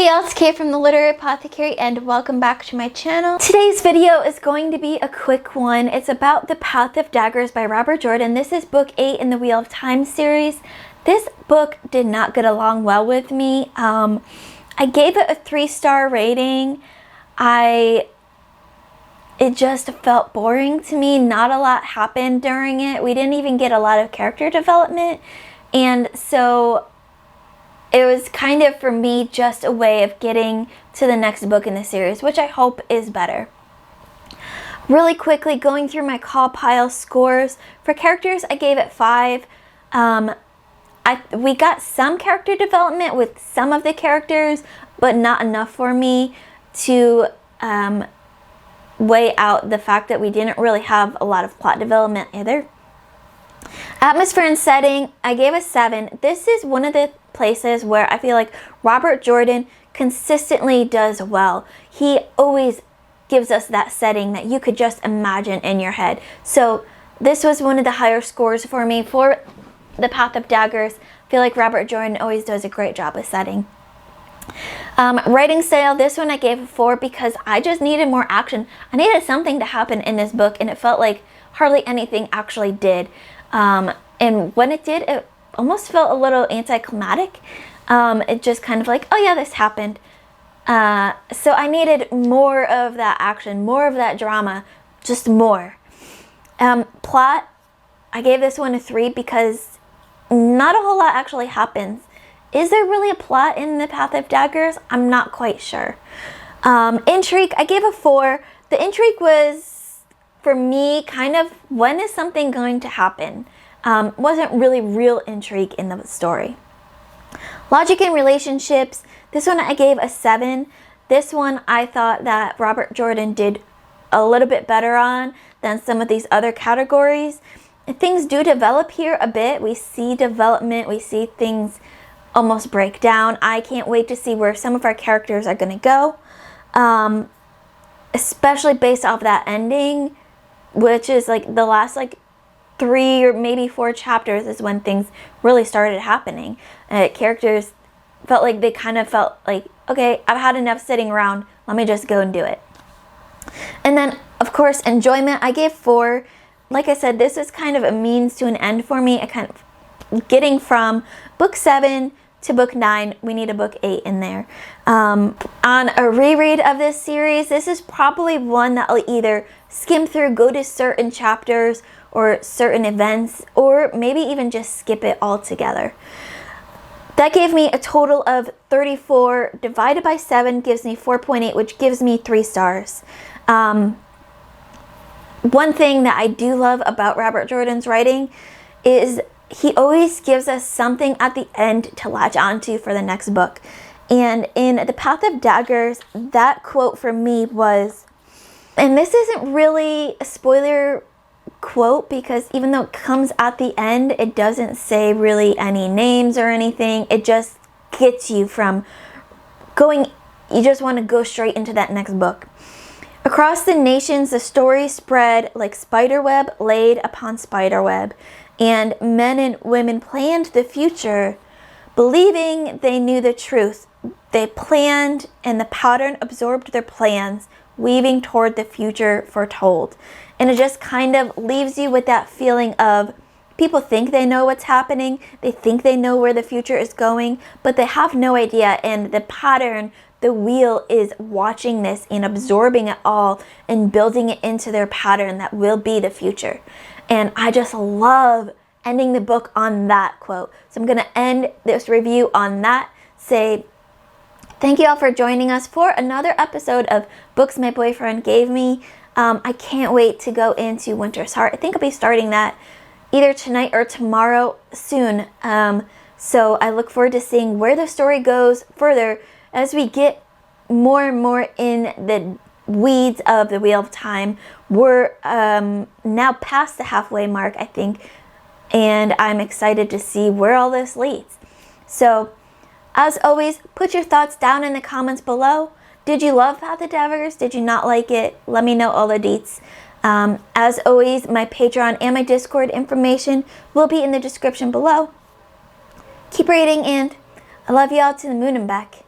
y'all, it's Kay from the Literary Apothecary and welcome back to my channel. Today's video is going to be a quick one. It's about The Path of Daggers by Robert Jordan. This is book 8 in the Wheel of Time series. This book did not get along well with me. I gave it a 3-star rating. It just felt boring to me. Not a lot happened during it. We didn't even get a lot of character development. And so it was kind of, for me, just a way of getting to the next book in the series, which I hope is better. Really quickly, going through my CAWPILE scores. For characters, I gave it 5. We got some character development with some of the characters, but not enough for me to weigh out the fact that we didn't really have a lot of plot development either. Atmosphere and setting, I gave a 7. This is one of the places where I feel like Robert Jordan consistently does well. He always gives us that setting that you could just imagine in your head. So this was one of the higher scores for me. For The Path of Daggers, I feel like Robert Jordan always does a great job with setting. Writing style, this one I gave a 4 because I just needed more action. I needed something to happen in this book, and it felt like hardly anything actually did. And when it did, it almost felt a little anticlimactic. It just kind of like, oh yeah, this happened. So I needed more of that action, more of that drama, just more. Plot, I gave this one a 3 because not a whole lot actually happens. Is there really a plot in The Path of Daggers? I'm not quite sure. Intrigue, I gave a 4. The intrigue was, for me, kind of, when is something going to happen? Wasn't really real intrigue in the story. Logic and relationships, this one I gave a 7. This one I thought that Robert Jordan did a little bit better on than some of these other categories. And things do develop here a bit. We see development, we see things almost break down. I can't wait to see where some of our characters are going to go, especially based off that ending, which is like the last 3 or maybe 4 chapters is when things really started happening. Characters felt like they kind of felt like, okay, I've had enough sitting around, let me just go and do it. And then, of course, enjoyment, I gave 4. Like I said, this is kind of a means to an end for me. I kind of getting from book 7 to book 9, we need a book 8 in there. On a reread of this series, this is probably one that I'll either skim through, go to certain chapters or certain events, or maybe even just skip it altogether. That gave me a total of 34. Divided by 7 gives me 4.8, which gives me 3 stars. One thing that I do love about Robert Jordan's writing is he always gives us something at the end to latch onto for the next book. And in The Path of Daggers, that quote for me was, and this isn't really a spoiler quote because even though it comes at the end, it doesn't say really any names or anything. It just gets you from going, you just want to go straight into that next book. Across the nations, the story spread like spiderweb laid upon spiderweb, and men and women planned the future, believing they knew the truth. They planned, and the pattern absorbed their plans, weaving toward the future foretold. And it just kind of leaves you with that feeling of people think they know what's happening, they think they know where the future is going, but they have no idea. And the pattern, the wheel, is watching this and absorbing it all and building it into their pattern that will be the future. And I just love ending the book on that quote. So I'm going to end this review on that. Say thank you all for joining us for another episode of Books My Boyfriend Gave Me. I can't wait to go into Winter's Heart. I think I'll be starting that either tonight or tomorrow soon. So I look forward to seeing where the story goes further as we get more and more in the weeds of the Wheel of Time. We're now past the halfway mark, I think, and I'm excited to see where all this leads. So, as always, put your thoughts down in the comments below. Did you love Path of Daggers? Did you not like it? Let me know all the deets. As always, my Patreon and my Discord information will be in the description below. Keep reading, and I love you all to the moon and back.